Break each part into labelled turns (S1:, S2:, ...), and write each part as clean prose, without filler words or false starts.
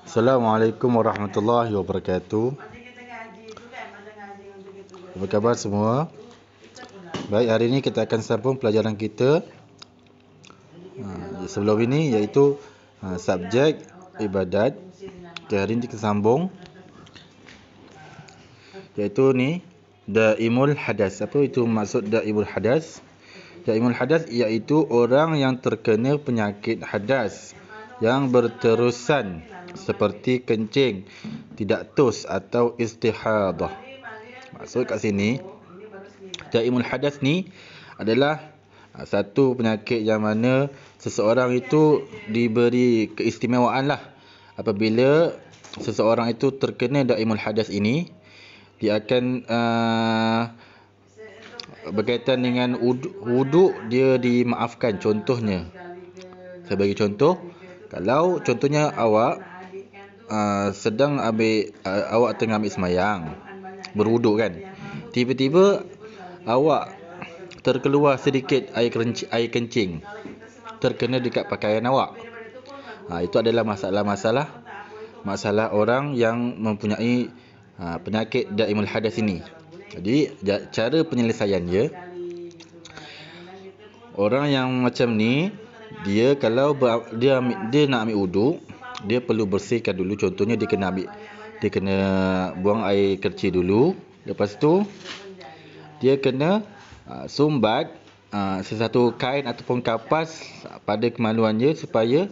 S1: Assalamualaikum warahmatullahi wabarakatuh. Apa khabar semua? Baik, hari ini kita akan sambung pelajaran kita sebelum ini, iaitu subjek ibadat. Hari ini kita sambung, iaitu ni daimul hadas. Apa itu maksud daimul hadas? Daimul hadas iaitu orang yang terkena penyakit hadas yang berterusan seperti kencing, tidak tus atau istihadah. Maksud kat sini, daimul hadas ni adalah satu penyakit yang mana seseorang itu diberi keistimewaan lah. Apabila seseorang itu terkena daimul hadas ini, dia akan berkaitan dengan wuduk dia dimaafkan. Contohnya, saya bagi contoh, kalau contohnya awak sedang awak tengah ambil semayang, berwuduk kan, tiba-tiba awak terkeluar sedikit air kencing terkena dekat pakaian awak. Itu adalah masalah orang yang mempunyai penyakit daimul hadas ini. Jadi cara penyelesaian dia, orang yang macam ni, dia kalau dia nak ambil wuduk, dia perlu bersihkan dulu. Contohnya dia kena buang air kecil dulu. Lepas tu dia kena sumbat sesuatu kain ataupun kapas pada kemaluan dia supaya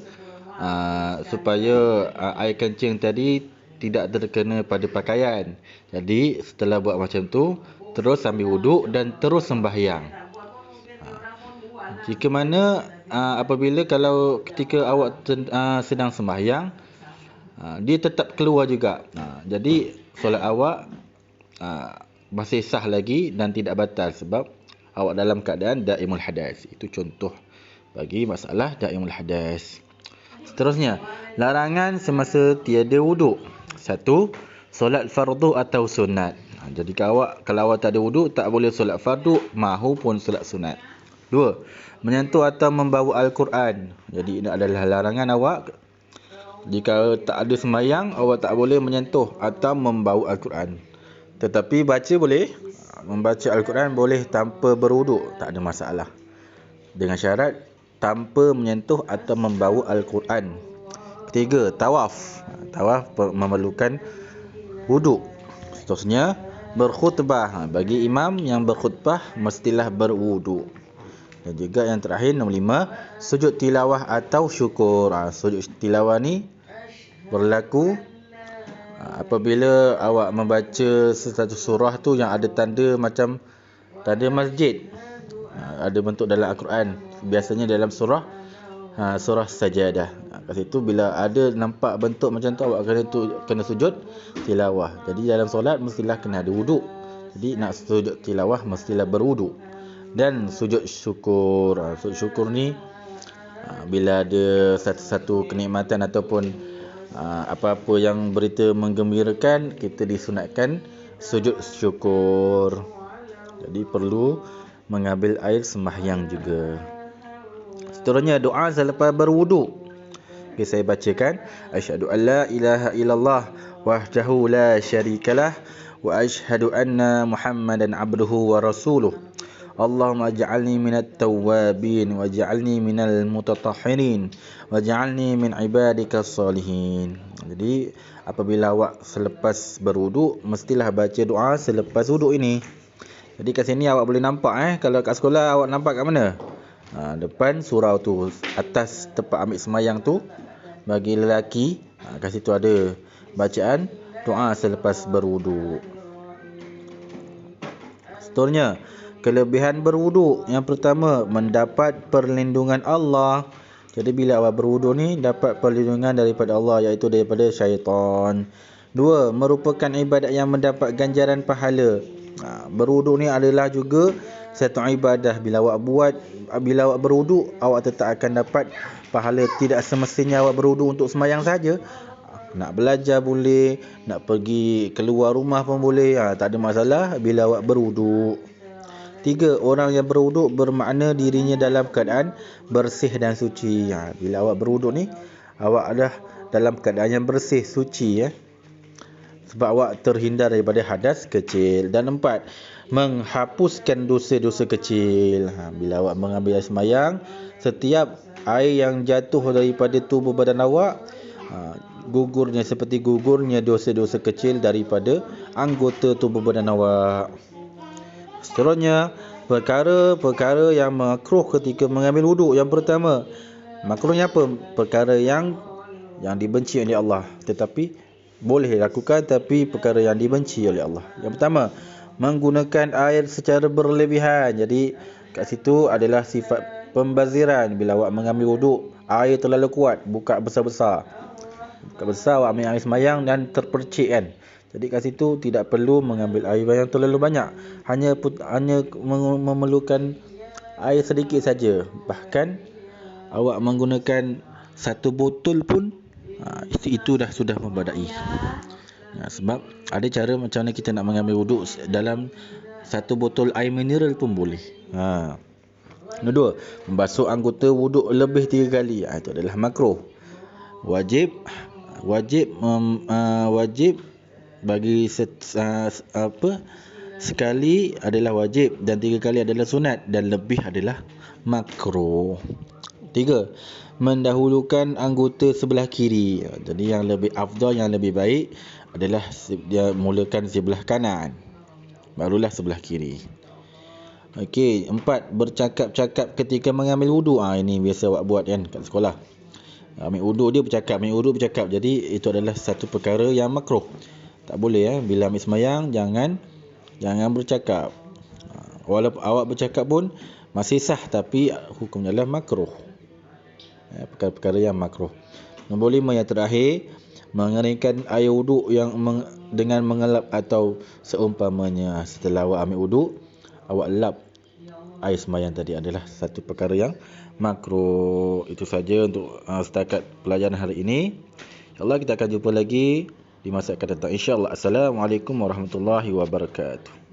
S1: air kencing tadi tidak terkena pada pakaian. Jadi setelah buat macam tu, terus ambil wuduk dan terus sembahyang. Jika mana apabila kalau ketika awak sedang sembahyang, dia tetap keluar juga, jadi solat awak masih sah lagi dan tidak batal sebab awak dalam keadaan daimul hadas. Itu contoh bagi masalah daimul hadas. Seterusnya, larangan semasa tiada wuduk. 1. Solat fardu atau sunat. Jadi kalau awak tak ada wuduk, tak boleh solat fardu mahupun solat sunat. 2. Menyentuh atau membawa Al-Quran. Jadi ini adalah larangan awak. Jika tak ada sembahyang, awak tak boleh menyentuh atau membawa Al-Quran. Tetapi baca boleh. Membaca Al-Quran boleh tanpa berwuduk, tak ada masalah. Dengan syarat tanpa menyentuh atau membawa Al-Quran. 3. Tawaf. Tawaf memerlukan wuduk. Seterusnya, berkhutbah. Bagi imam yang berkhutbah mestilah berwuduk. Dan juga yang terakhir, nombor 5, sujud tilawah atau syukur. Sujud tilawah ni berlaku apabila awak membaca satu surah tu yang ada tanda macam tanda masjid, ada bentuk dalam Al-Quran. Biasanya dalam surah Sajadah. Kat situ bila ada nampak bentuk macam tu, awak kena sujud tilawah. Jadi dalam solat mestilah kena ada wuduk. Jadi nak sujud tilawah mestilah berwuduk. Dan sujud syukur. Sujud syukur ni bila ada satu kenikmatan ataupun apa-apa yang berita menggembirakan, kita disunatkan sujud syukur. Jadi perlu mengambil air sembahyang juga. Seterusnya, doa selepas berwuduk. Okay, saya bacakan. Asyhadu an la ilaha illallah wahdahu la syarikalah wa asyhadu anna Muhammadan abduhu wa rasuluh. Allahumma ij'alni minat tawwabin waj'alni minal mutatahhirin waj'alni min ibadikas salihin. Jadi apabila awak selepas berwuduk, mestilah baca doa selepas wuduk ini. Jadi kat sini awak boleh nampak kalau kat sekolah awak nampak kat mana? Depan surau tu, atas tempat ambil semayang tu, bagi lelaki, kat situ ada bacaan doa selepas berwuduk. Seterusnya, kelebihan berwuduk. Yang pertama, mendapat perlindungan Allah. Jadi bila awak berwuduk ni, dapat perlindungan daripada Allah, iaitu daripada syaitan. 2. Merupakan ibadat yang mendapat ganjaran pahala. Berwuduk ni adalah juga satu ibadah. Bila awak berwuduk, awak tetap akan dapat pahala. Tidak semestinya awak berwuduk untuk sembahyang saja. Nak belajar boleh, nak pergi keluar rumah pun boleh, tak ada masalah bila awak berwuduk. 3. Orang yang berwuduk bermakna dirinya dalam keadaan bersih dan suci. Bila awak berwuduk ni, awak dah dalam keadaan yang bersih, suci ya. Sebab awak terhindar daripada hadas kecil. Dan 4, menghapuskan dosa-dosa kecil. Bila awak mengambil air semayang, setiap air yang jatuh daripada tubuh badan awak, gugurnya seperti gugurnya dosa-dosa kecil daripada anggota tubuh badan awak. Seterusnya, perkara-perkara yang makruh ketika mengambil wuduk. Yang pertama, makruhnya apa? Perkara yang dibenci oleh Allah, tetapi boleh dilakukan, tapi perkara yang dibenci oleh Allah. Yang pertama, menggunakan air secara berlebihan. Jadi kat situ adalah sifat pembaziran. Bila awak mengambil wuduk, air terlalu kuat, buka besar-besar, awak ambil air semayang dan terpercik kan. Jadi kat situ tidak perlu mengambil air yang terlalu banyak, hanya memerlukan air sedikit saja. Bahkan awak menggunakan 1 botol pun, itu dah sudah membadai. Sebab ada cara macam mana kita nak mengambil wuduk. Dalam 1 botol air mineral pun boleh. Nombor 2, membasuh anggota wuduk lebih 3 kali. Itu adalah makruh. Wajib bagi sekali adalah wajib, dan 3 kali adalah sunat, dan lebih adalah makruh. 3, mendahulukan anggota sebelah kiri. Jadi yang lebih afdal, yang lebih baik adalah dia mulakan sebelah kanan, barulah sebelah kiri. Okey, 4, bercakap-cakap ketika mengambil wuduk. Ini biasa awak buat kan kat sekolah. Ambil wuduk dia bercakap, Jadi itu adalah satu perkara yang makruh. Tak boleh bila ambil semayang, jangan bercakap. Walaupun awak bercakap pun masih sah, tapi hukumnya adalah makruh. Perkara-perkara yang makruh. Nombor 5, yang terakhir, mengeringkan air wuduk dengan mengelap atau seumpamanya. Setelah awak ambil wuduk, awak lap air semayang tadi, adalah satu perkara yang makruh. Itu saja untuk setakat pelajaran hari ini. InsyaAllah kita akan jumpa lagi di masa akan datang. InsyaAllah. Assalamualaikum warahmatullahi wabarakatuh.